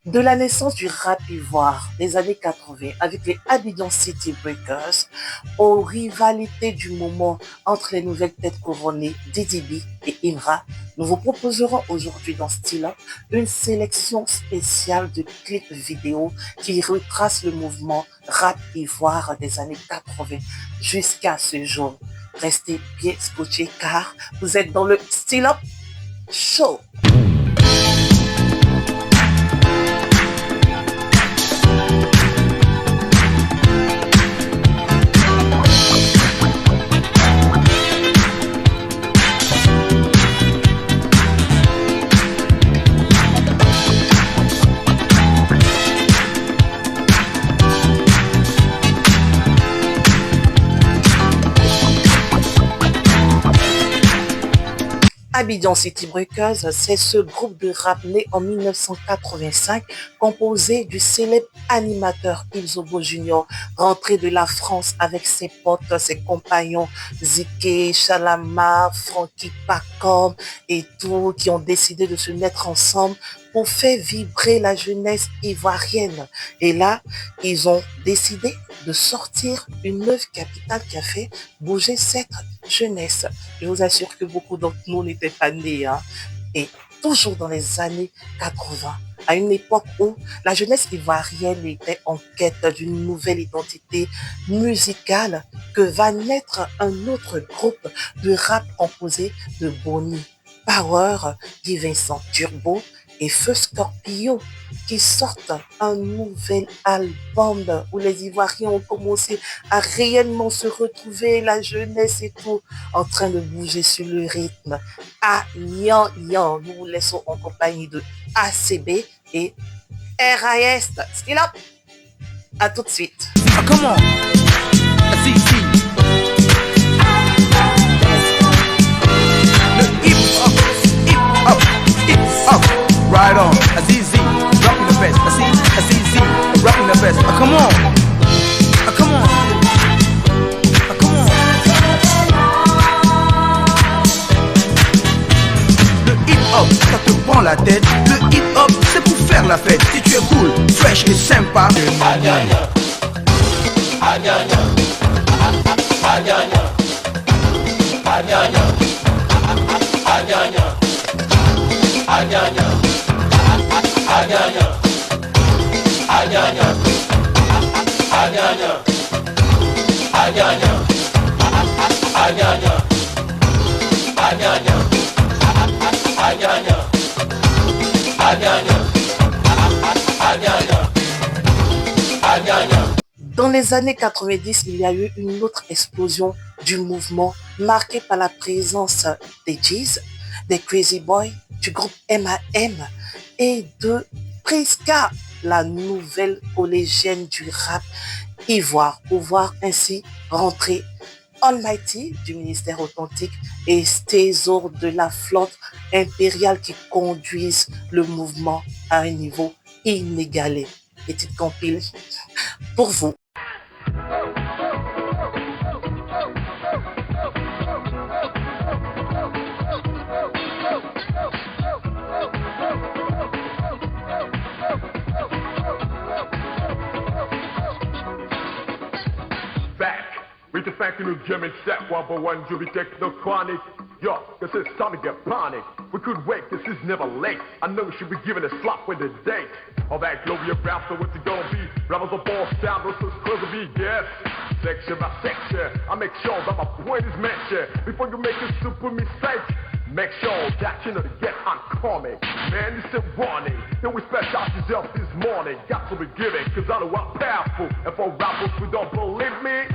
De la naissance du rap ivoire des années 80 avec les Abidjan City Breakers aux rivalités du moment entre les nouvelles têtes couronnées Didi B et Imra, nous vous proposerons aujourd'hui dans Style une sélection spéciale de clips vidéo qui retracent le mouvement rap ivoire des années 80 jusqu'à ce jour. Restez bien scotchés car vous êtes dans le Style Show. Abidjan City Breakers, c'est ce groupe de rap né en 1985, composé du célèbre animateur Ilzobo Junior, rentré de la France avec ses potes, ses compagnons Ziké, Chalama, Frankie Pacom et tout, qui ont décidé de se mettre ensemble pour faire vibrer la jeunesse ivoirienne. Et là, ils ont décidé de sortir une œuvre capitale qui a fait bouger cette jeunesse. Je vous assure que beaucoup d'entre nous n'étaient pas nés. Et toujours dans les années 80, à une époque où la jeunesse ivoirienne était en quête d'une nouvelle identité musicale, que va naître un autre groupe de rap composé de Bonnie, Power, Guy Vincent Turbo et Feu Scorpio, qui sortent un nouvel album où les Ivoiriens ont commencé à réellement se retrouver, la jeunesse et tout, en train de bouger sur le rythme. Ah, Nyan Nyan, nous vous laissons en compagnie de ACB et RAS. Still up. À tout de suite. Oh, come on. CC. Le hip hop. Right on, Azizi, rocking the best. I see, Azizi, rocking the best. Come on, come on, come on. Le hip hop, ça te prend la tête. Le hip hop, c'est pour faire la fête. Si tu es cool, fresh et sympa. Agagna, agagna, agagna, agagna, agagna, agagna. Agagna, agagna, agagna, agagna, agagna, agagna, agagna, agagna, agagna, agagna. Dans les années 90, il y a eu une autre explosion du mouvement marquée par la présence des G's, des Crazy Boys, du groupe M.A.M. et de Priska, la nouvelle collégienne du rap ivoire, pour voir ainsi rentrer Almighty du ministère authentique et Stezo de la flotte impériale qui conduisent le mouvement à un niveau inégalé. Petite compile pour vous. With the fact you German step one by one, you be techno chronic. Yo, cause it's time to get panic. We could wait, this is never late. I know we should be giving a slap with the date. All that Globia rap, so what's it gonna be? Rappers are ball style, those is close to be, yes. Section by section, I make sure that my point is mentioned. Before you make a super mistake, make sure that you know to get uncommon. Man, this is warning. Then we special yourself this morning. Got to be giving, cause I know I'm powerful. And for rappers who don't believe me,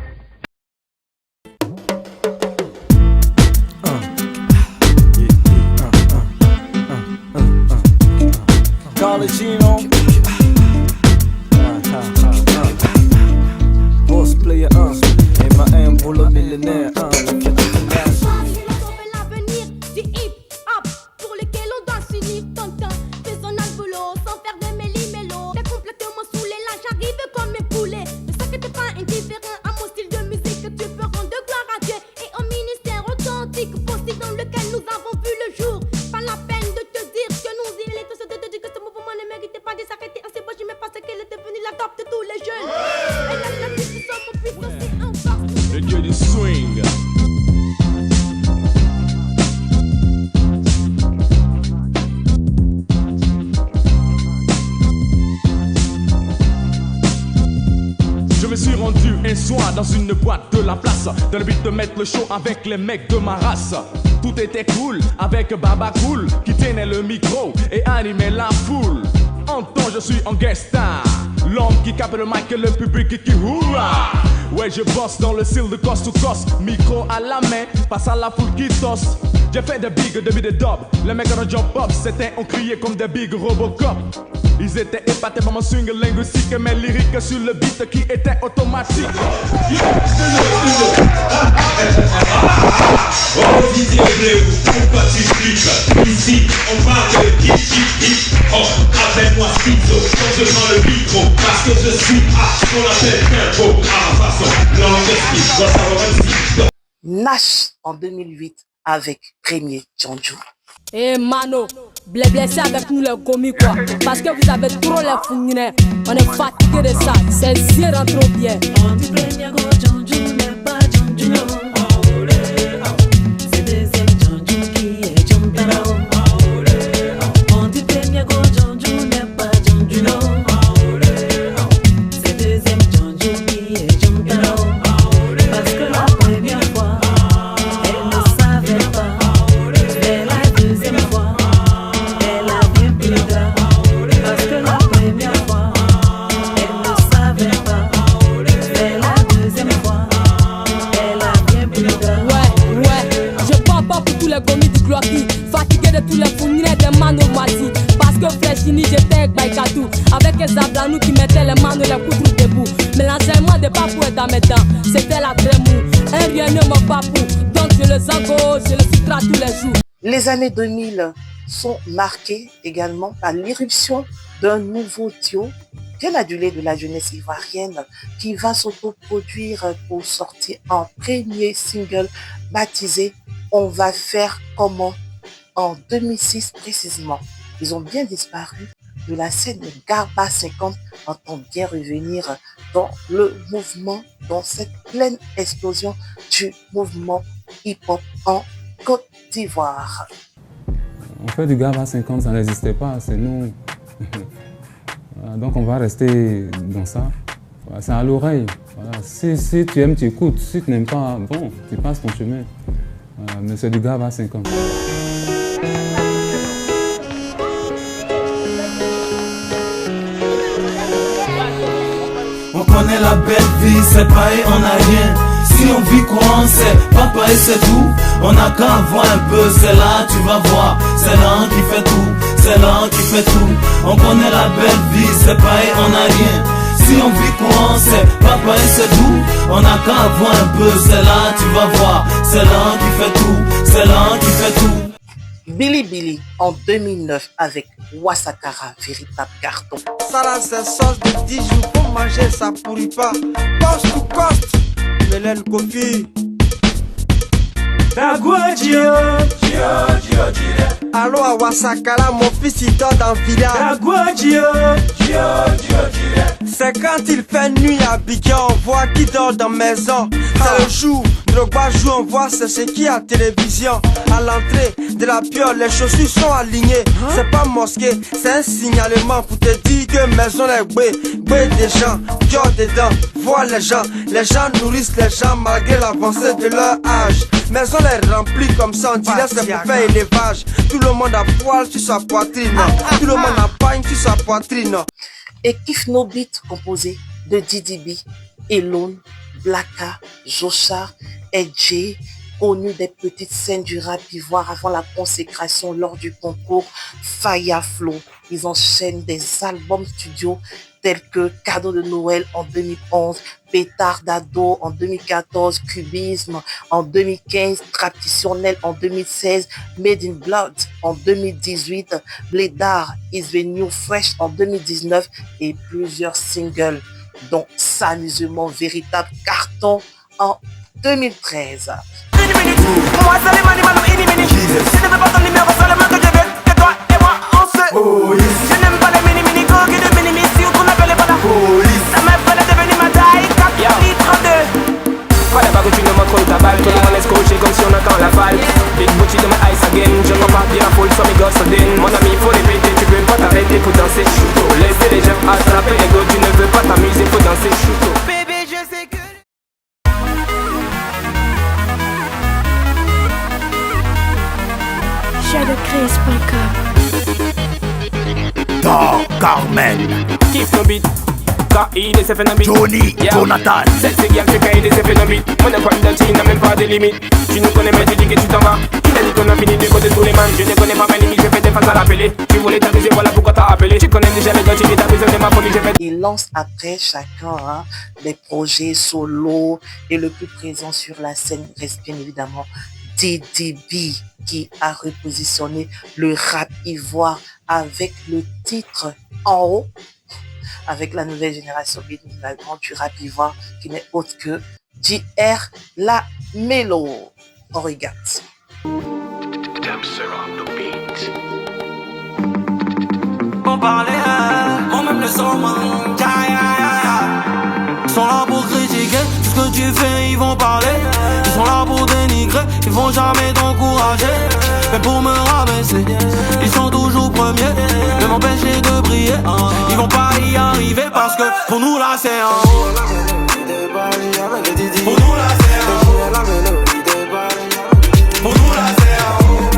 Collegino, boss player 1, M.A.M. pour le millénaire 1. L'avenir du hip-hop pour lequel on doit s'unir. Tonton, faisons notre boulot sans faire de méli-mélo. T'es complètement saoulé, là j'arrive comme un poulet. Ne sais que t'es pas indifférent à mon style de musique. Tu peux rendre gloire à Dieu et au ministère authentique. Possible dans lequel nous avons vu le jour. Pas la peine de te dire que nous il est tout ce que ce mouvement ne méritait pas de dans une boîte de la place, dans le but de mettre le show avec les mecs de ma race. Tout était cool avec Baba Cool qui tenait le micro et animait la foule. En temps je suis en guest star, l'homme qui capte le mic et le public qui hurrah. Ouais, je bosse dans le style de coast to coast, micro à la main, passe à la foule qui tosse. J'ai fait des big depuis des dubs, les mecs de Job Pop, c'était on criait comme des big Robocop. Ils étaient épatés par mon swing linguistique et mes lyriques sur le beat qui était automatique. Oh Didier Bléou, pourquoi tu flippes? Ici on parle de hip hip hip hop. Appelle-moi Schizo quand je prends le micro, parce que je suis qu'on appelle tempo à ma façon. Langue d'esprit, dois savoir MC. Nash en 2008 avec Premier Django. Eh Mano, blessé avec nous les commis quoi. Parce que vous avez trop les fouinets. On est fatigué de ça, c'est zéro trop bien. On dit premier go Django n'est pas Django. C'est deuxième Django qui est Django. On dit premier go Django n'est pas Django. C'est deuxième Django qui est Django. Parce que la première fois, elle ne savait pas. Mais la deuxième fois, elle a bien plus grave. Parce que la première fois, elle ne savait pas. Mais la deuxième fois, elle a bien plus grave. Ouais, je parle pas pour tous les commis du Glocky. Fatigué de tous les fournires des manos moisis. Parce que Freshini, j'étais avec Baïkatou. Avec les ablanou qui mettaient les manos les couteaux debout. Mais l'enseignement de Papou est dans mes dents. C'était la crème mou. Un rien ne me papou. Donc je le zango, je le sutra tous les jours. Les années 2000 sont marquées également par l'irruption d'un nouveau duo bien adulé de la jeunesse ivoirienne qui va s'autoproduire pour sortir un premier single baptisé On va faire comment en 2006 précisément. Ils ont bien disparu de la scène de Garba 50, entend bien revenir dans le mouvement, dans cette pleine explosion du mouvement hip-hop en Côte d'Ivoire. En fait, du Garba 50, ça n'existait pas, c'est nous. Donc on va rester dans ça. C'est à l'oreille. Voilà. Si tu aimes, tu écoutes. Si tu n'aimes pas, bon, tu passes ton chemin. Mais c'est du Garba 50. On connaît la belle vie, c'est pareil, on n'a rien. Si on vit quoi on sait, papa et c'est tout. On n'a qu'à voir un peu, c'est là tu vas voir. C'est là qui fait tout, c'est là qui fait tout. On connaît la belle vie, c'est pareil, on n'a rien. Si on vit quoi on sait, papa et c'est tout. On n'a qu'à voir un peu, c'est là tu vas voir. C'est là qui fait tout, c'est là qui fait tout. Billy Billy en 2009 avec Wassakara, véritable carton. Ça là c'est sauce de 10 jours pour manger, ça pourrit pas. Cost to cost, Mélène Kofi. Allô à Wassakara, mon fils il dort dans le village. C'est quand il fait nuit à Abidjan, on voit qui dort dans la maison. C'est le jour, Drogba joue, on voit c'est ce qui à télévision. À l'entrée de la piole, les chaussures sont alignées. C'est pas mosquée, c'est un signalement pour te dire que maison est gbé des gens, qui ont dedans, voient les gens nourrissent les gens malgré l'avancée de leur âge. Maison est remplie comme ça, on dirait c'est pour faire élevage. Tout le monde a poil sur sa poitrine, tout le monde a pagne sur sa poitrine. Et Kiff No Beat composé de Didi B, Elone, Blacka, Joshar, Edjay, connus des petites scènes du rap ivoire avant la consécration lors du concours Faya Flow. Ils enchaînent des albums studio tels que Cadeau de Noël en 2011, Pétard d'ado en 2014, Cubisme en 2015, Traditionnel en 2016, Made in Blood en 2018, Blédard is the New Fresh en 2019 et plusieurs singles dont S'amusement, véritable carton en 2013. Moi c'est les mani mano ini mini. Je ne veux pas ton numéro seulement que je veux que toi et moi on se. Oh yes. Je n'aime pas les mini mini go qui de mini mini si on appelle pas la police. Ça me fait devenir ma taille 4 litres 2. Fallait pas que tu me montres ta balle. Tout le monde est scotché comme si on attend la balle. Big booty de my eyes again. Je ne pas bien full sur mes gosses din. Mon ami faut répéter, tu peux pas t'arrêter pour danser. Laissez les gens attraper les go. Tu ne veux pas t'amuser, faut danser. Carmen, Kiff no beat. K.I. de se fait no beat. Johnny, Jonathan. Sexy girl, tu K.I. de se fait no beat. Mon de tu n'as même pas de limite. Tu nous connais mais tu dis que tu t'en vas. Il a dit qu'on a fini du côté de tous les man. Je ne connais pas mes limites, je fais des faces à l'appeler. Tu voulais t'amuser, voilà pourquoi t'as appelé. Tu connais déjà les gars, tu dis t'as besoin de ma folie, je fais. Il lance après chacun des projets solo et le plus présent sur la scène reste bien évidemment DDB qui a repositionné le rap ivoire avec le titre En haut, avec la nouvelle génération bien évidemment du rap ivoire qui n'est autre que JR La Mélo. On regarde. On parlait, moi-même le son, ils sont là pour critiquer tout ce que tu fais, ils vont parler. Ils sont là pour dénigrer, ils vont jamais t'encourager. Mais pour me rabaisser, ils sont toujours premiers, de m'empêcher de briller. Ils vont pas y arriver parce que pour nous là c'est en haut. Pour nous là c'est en haut. Pour nous là c'est en haut.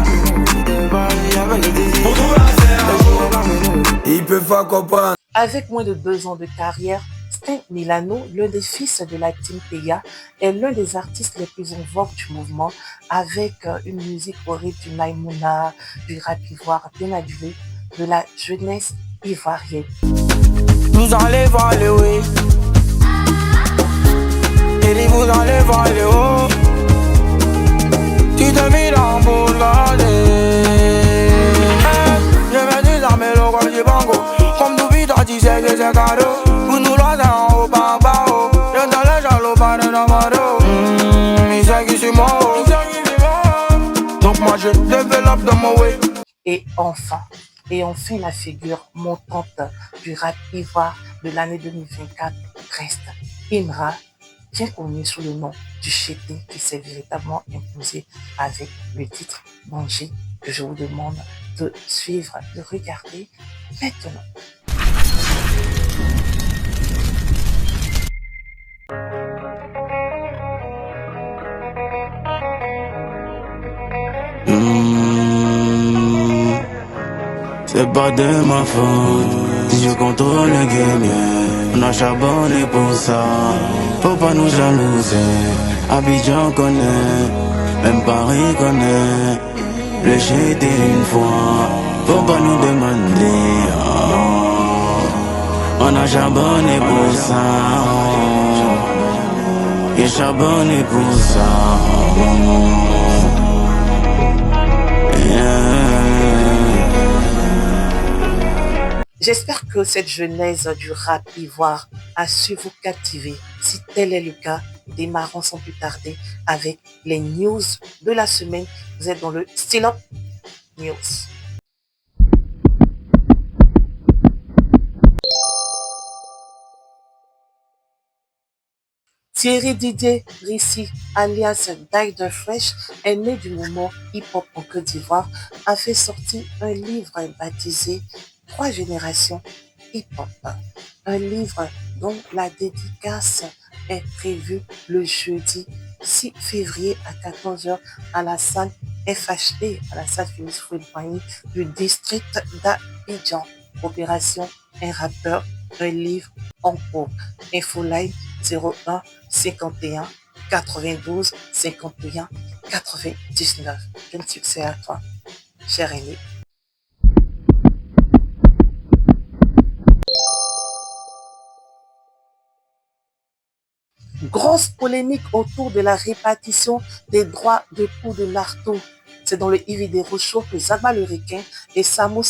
Pour nous là c'est en haut. Ils peuvent pas comprendre. Avec moins de 2 ans de carrière, Sting Milano, l'un des fils de la team Peya, est l'un des artistes les plus en vogue du mouvement, avec une musique au rythme du Maïmouna, du rap ivoire bien adulé, de la jeunesse ivoirienne. Vous allez voir le oui. Et dit vous allez voir le haut. Tu te mets dans pour regarder. Je mets des armes l'eau comme du bango. Comme tout vite, tu sais que c'est cadeau. Pour nous là, c'est en haut, pas en bas. Je dans les jaloux, pas de n'importe. Il sait qui c'est moi. Donc moi je développe dans mon way. Et enfin la figure montante du rap ivoire de l'année 2024 reste Imra, bien connu sous le nom du Chété, qui s'est véritablement imposé avec le titre Manger, que je vous demande de suivre, de regarder maintenant. C'est pas de ma faute si je contrôle le game, yeah. On a charbonné pour ça. Faut pas nous jalouser. Abidjan connaît, même Paris connaît. Le Chété une fois. Faut pas nous demander. On a charbonné pour ça. Et charbonné pour ça. J'espère que cette genèse du rap ivoire a su vous captiver. Si tel est le cas, démarrons sans plus tarder avec les news de la semaine. Vous êtes dans le Still Up News. Thierry Didier Rissi, alias Die Fresh, est né du mouvement hip-hop en Côte d'Ivoire, a fait sortir un livre baptisé 3 générations hip-hop. Un livre dont la dédicace est prévue le jeudi 6 février à 14h à la salle FHD, à la salle Félix Houphouët-Boigny du district d'Abidjan. Opération Un rappeur, un livre en cours. Infoline 01 51 92 51 99. Quel succès à toi, cher aîné. Grosse polémique autour de la répartition des droits de coups de marteau. C'est dans le IV des Rochaux que Zaba le requin et Samo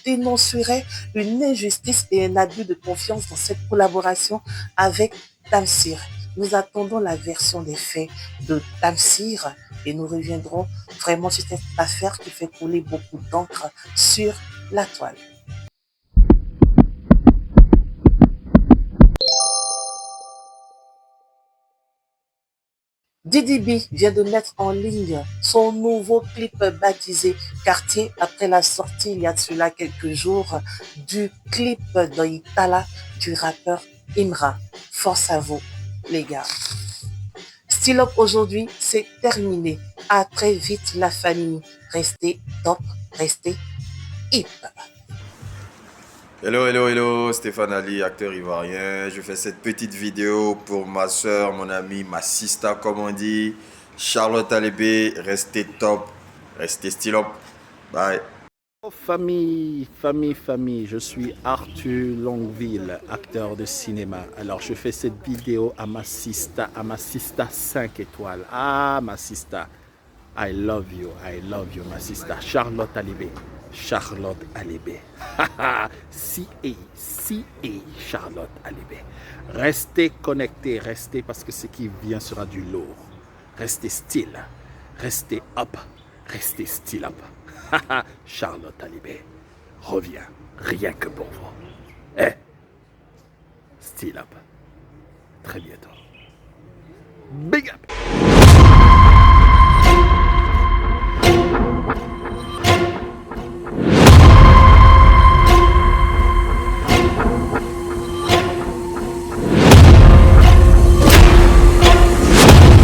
dénonceraient une injustice et un abus de confiance dans cette collaboration avec Tamsir. Nous attendons la version des faits de Tamsir et nous reviendrons vraiment sur cette affaire qui fait couler beaucoup d'encre sur la toile. DDB vient de mettre en ligne son nouveau clip baptisé Quartier après la sortie il y a de cela quelques jours du clip d'Oitala du rappeur Imra. Force à vous les gars. Still Up aujourd'hui, c'est terminé. À très vite la famille. Restez top, restez hip. Hello, hello, hello, Stéphane Ali, acteur ivoirien. Je fais cette petite vidéo pour ma soeur, mon amie, ma sista, comme on dit. Charlotte Alébé, restez top, restez style up. Bye. Famille, je suis Arthur Longueville, acteur de cinéma. Alors je fais cette vidéo à ma sista 5 étoiles. Ah, ma sista, I love you, ma sista. Charlotte Alébé. Charlotte Alébé. Restez connectés, restez parce que ce qui vient sera du lourd. Restez style, restez up, restez style up. Charlotte Alébé revient rien que pour vous. Style up. Très bientôt. Big up.